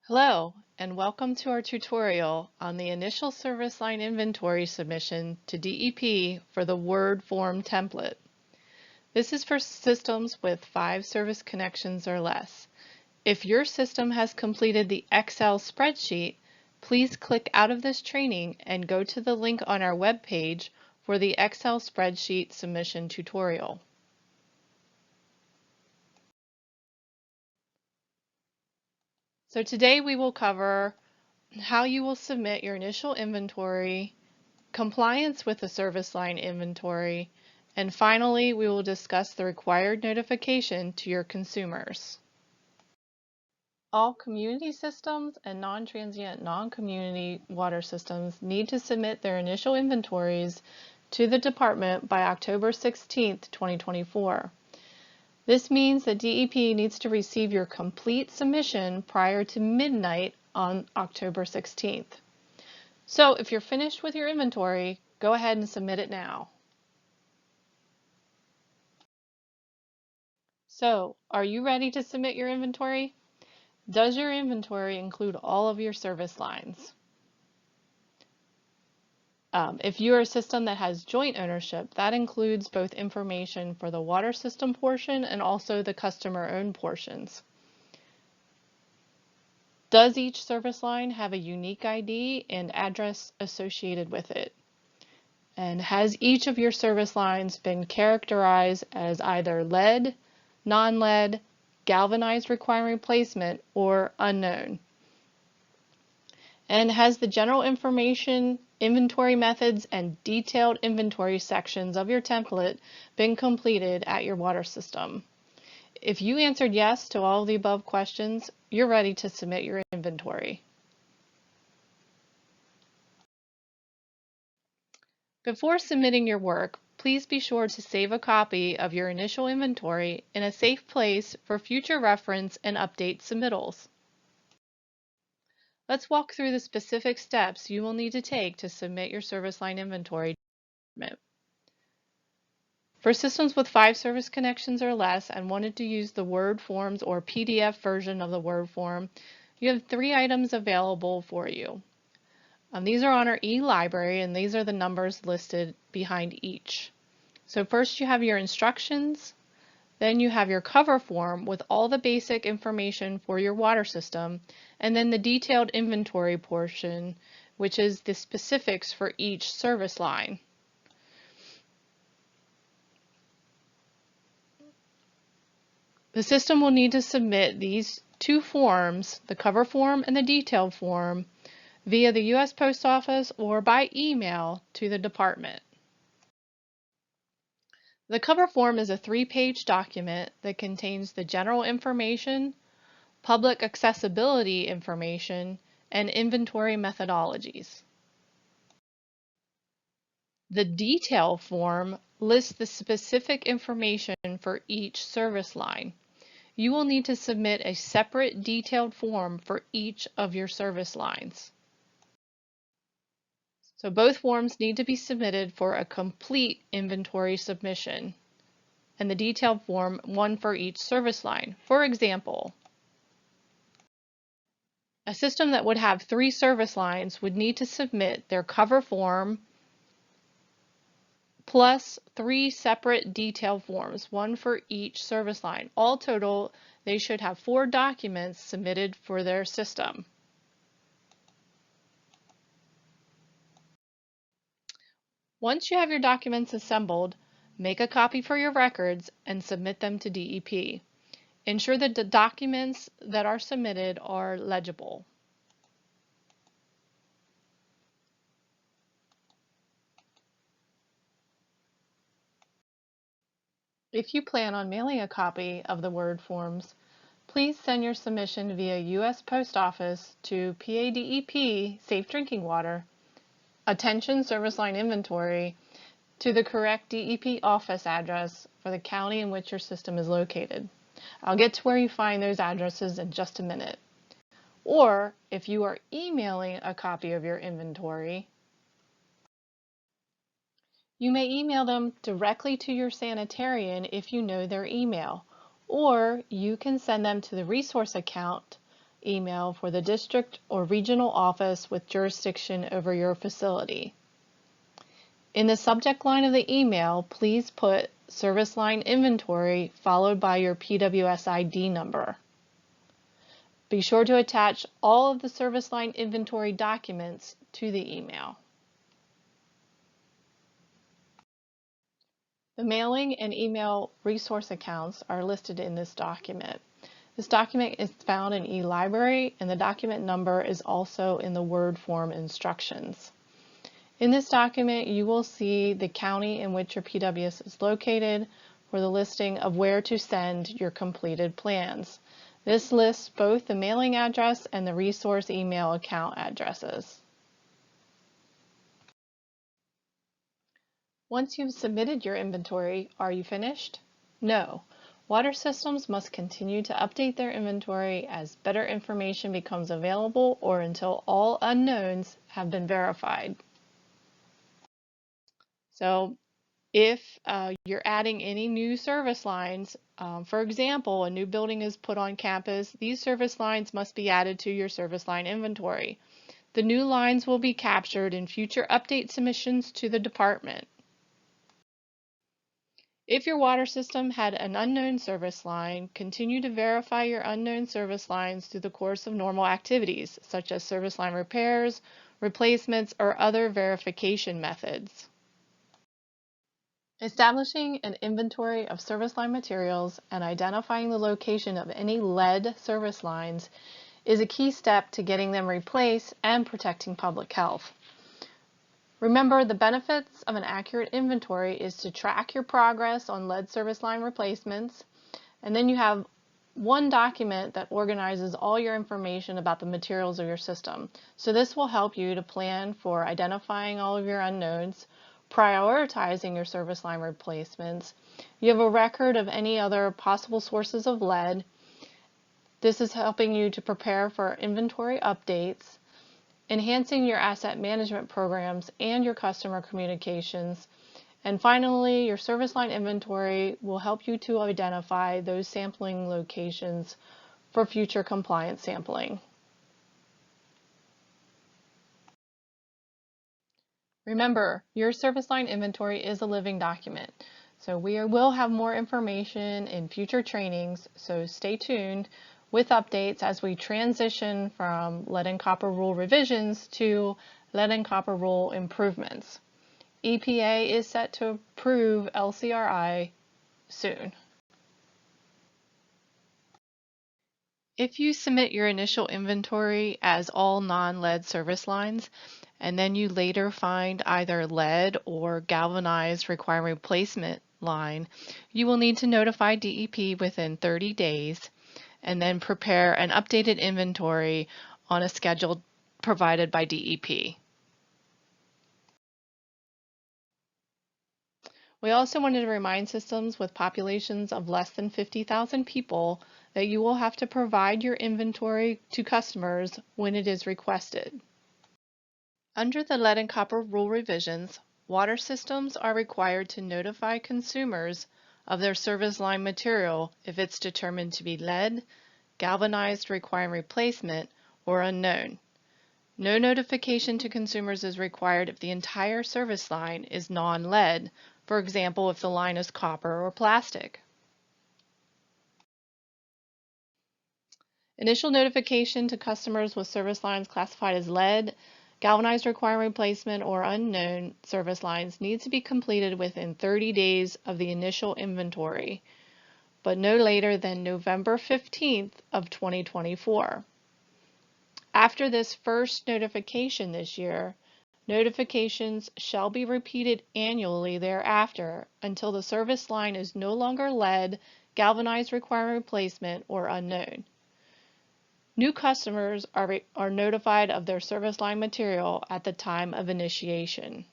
Hello, and welcome to our tutorial on the initial service line inventory submission to DEP for the Word form template. This is for systems with 5 service connections or less. If your system has completed the Excel spreadsheet, please click out of this training and go to the link on our web page for the Excel spreadsheet submission tutorial. So today we will cover how you will submit your initial inventory, compliance with the service line inventory, and finally we will discuss the required notification to your consumers. All community systems and non-transient non-community water systems need to submit their initial inventories to the department by October 16, 2024. This means that DEP needs to receive your complete submission prior to midnight on October 16th. So if you're finished with your inventory, go ahead and submit it now. So, are you ready to submit your inventory? Does your inventory include all of your service lines? If you're a system that has joint ownership, that includes both information for the water system portion and also the customer-owned portions. Does each service line have a unique ID and address associated with it? And has each of your service lines been characterized as either lead, non-lead, galvanized requiring replacement, or unknown? And has the general information, inventory methods, and detailed inventory sections of your template been completed at your water system? If you answered yes to all of the above questions, you're ready to submit your inventory. Before submitting your work, please be sure to save a copy of your initial inventory in a safe place for future reference and update submittals. Let's walk through the specific steps you will need to take to submit your service line inventory. For systems with 5 service connections or less and wanted to use the Word forms or PDF version of the Word form, you have 3 items available for you. These are on our e-library, and these are the numbers listed behind each. So first you have your instructions, then you have your cover form with all the basic information for your water system, and then the detailed inventory portion, which is the specifics for each service line. The system will need to submit these 2 forms, the cover form and the detailed form, via the U.S. Post Office or by email to the department. The cover form is a 3-page document that contains the general information, public accessibility information, and inventory methodologies. The detail form lists the specific information for each service line. You will need to submit a separate detailed form for each of your service lines. So both forms need to be submitted for a complete inventory submission, and the detailed form, one for each service line. For example, a system that would have 3 service lines would need to submit their cover form plus 3 separate detailed forms, one for each service line. All total, they should have 4 documents submitted for their system. Once you have your documents assembled, make a copy for your records and submit them to DEP. Ensure that the documents that are submitted are legible. If you plan on mailing a copy of the Word forms, please send your submission via U.S. Post Office to PADEP Safe Drinking Water, Attention Service Line Inventory, to the correct DEP office address for the county in which your system is located. I'll get to where you find those addresses in just a minute. Or if you are emailing a copy of your inventory, you may email them directly to your sanitarian if you know their email, or you can send them to the resource account email for the district or regional office with jurisdiction over your facility. In the subject line of the email, please put service line inventory followed by your PWS ID number. Be sure to attach all of the service line inventory documents to the email. The mailing and email resource accounts are listed in this document. This document is found in eLibrary, and the document number is also in the Word form instructions. In this document, you will see the county in which your PWS is located for the listing of where to send your completed plans. This lists both the mailing address and the resource email account addresses. Once you've submitted your inventory, are you finished? No. Water systems must continue to update their inventory as better information becomes available or until all unknowns have been verified. So if you're adding any new service lines, for example, a new building is put on campus, these service lines must be added to your service line inventory. The new lines will be captured in future update submissions to the department. If your water system had an unknown service line, continue to verify your unknown service lines through the course of normal activities, such as service line repairs, replacements, or other verification methods. Establishing an inventory of service line materials and identifying the location of any lead service lines is a key step to getting them replaced and protecting public health. Remember, the benefits of an accurate inventory is to track your progress on lead service line replacements, and then you have one document that organizes all your information about the materials of your system. So this will help you to plan for identifying all of your unknowns, prioritizing your service line replacements. You have a record of any other possible sources of lead. This is helping you to prepare for inventory updates, enhancing your asset management programs and your customer communications. And finally, your service line inventory will help you to identify those sampling locations for future compliance sampling. Remember, your service line inventory is a living document. So we will have more information in future trainings, so stay tuned with updates as we transition from lead and copper rule revisions to lead and copper rule improvements. EPA is set to approve LCRI soon. If you submit your initial inventory as all non-lead service lines, and then you later find either lead or galvanized requiring replacement line, you will need to notify DEP within 30 days and then prepare an updated inventory on a schedule provided by DEP. We also wanted to remind systems with populations of less than 50,000 people that you will have to provide your inventory to customers when it is requested. Under the lead and copper rule revisions, water systems are required to notify consumers of their service line material if it's determined to be lead, galvanized requiring replacement, or unknown. No notification to consumers is required if the entire service line is non-lead, for example, if the line is copper or plastic. Initial notification to customers with service lines classified as lead, galvanized requiring replacement, or unknown service lines needs to be completed within 30 days of the initial inventory, but no later than November 15th of 2024. After this first notification this year, notifications shall be repeated annually thereafter until the service line is no longer lead, galvanized requiring replacement, or unknown. New customers are notified of their service line material at the time of initiation.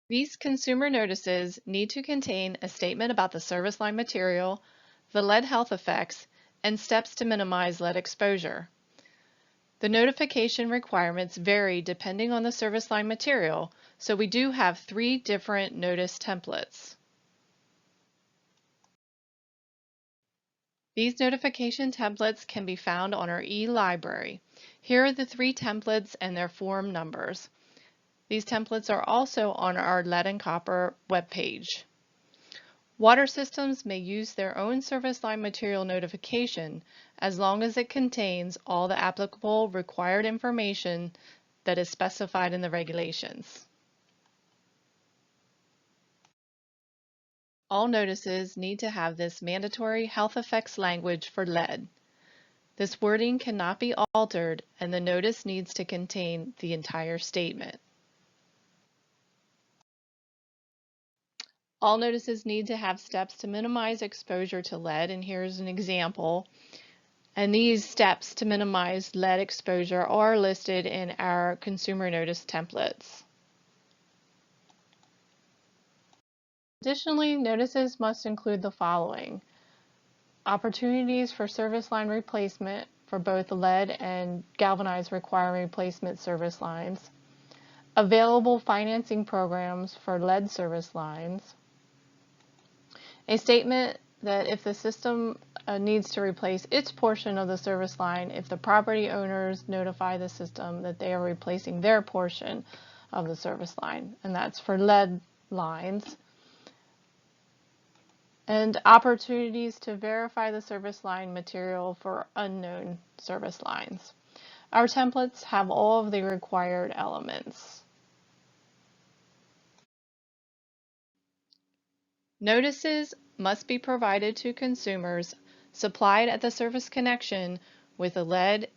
These consumer notices need to contain a statement about the service line material, the lead health effects, and steps to minimize lead exposure. The notification requirements vary depending on the service line material, so we do have 3 different notice templates. These notification templates can be found on our e-library. Here are the 3 templates and their form numbers. These templates are also on our Lead and Copper webpage. Water systems may use their own service line material notification as long as it contains all the applicable required information that is specified in the regulations. All notices need to have this mandatory health effects language for lead. This wording cannot be altered, and the notice needs to contain the entire statement. All notices need to have steps to minimize exposure to lead, and here's an example. And these steps to minimize lead exposure are listed in our consumer notice templates. Additionally, notices must include the following: opportunities for service line replacement for both lead and galvanized requiring replacement service lines, available financing programs for lead service lines, a statement that if the system needs to replace its portion of the service line, if the property owners notify the system that they are replacing their portion of the service line, and that's for lead lines. And opportunities to verify the service line material for unknown service lines. Our templates have all of the required elements. Notices must be provided to consumers supplied at the service connection with a lead,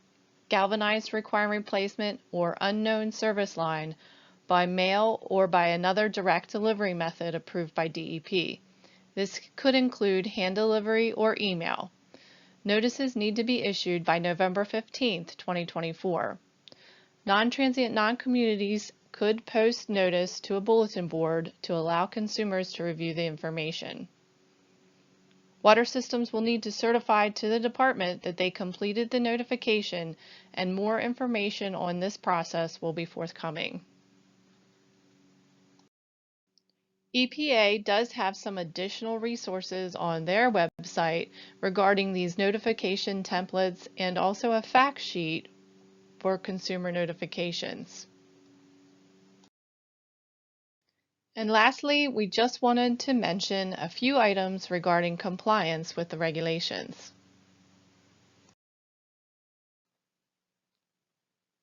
galvanized requiring replacement, or unknown service line by mail or by another direct delivery method approved by DEP. This could include hand delivery or email. Notices need to be issued by November 15, 2024. Non-transient non-communities could post notice to a bulletin board to allow consumers to review the information. Water systems will need to certify to the department that they completed the notification, and more information on this process will be forthcoming. EPA does have some additional resources on their website regarding these notification templates and also a fact sheet for consumer notifications. And lastly, we just wanted to mention a few items regarding compliance with the regulations.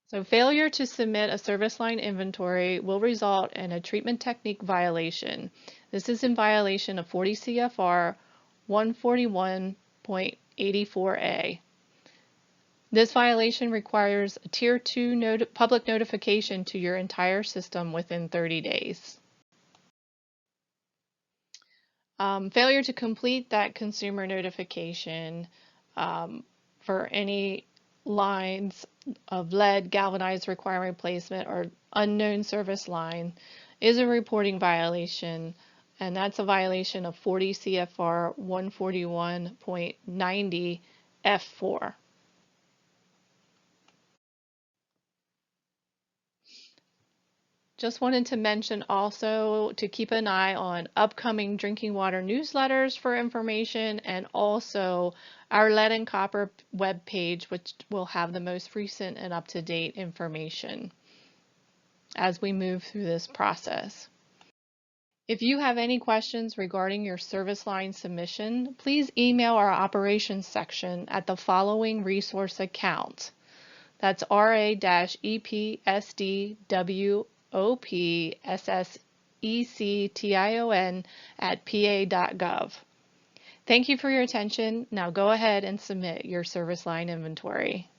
So failure to submit a service line inventory will result in a treatment technique violation. This is in violation of 40 CFR 141.84A. This violation requires a Tier 2 public notification to your entire system within 30 days. Failure to complete that consumer notification for any lines of lead, galvanized requiring replacement, or unknown service line is a reporting violation, and that's a violation of 40 CFR 141.90 F4. Just wanted to mention also to keep an eye on upcoming drinking water newsletters for information, and also our Lead and Copper webpage, which will have the most recent and up-to-date information as we move through this process. If you have any questions regarding your service line submission, please email our operations section at the following resource account. That's ra-epsdwopssection@pa.gov. Thank you for your attention. Now go ahead and submit your service line inventory.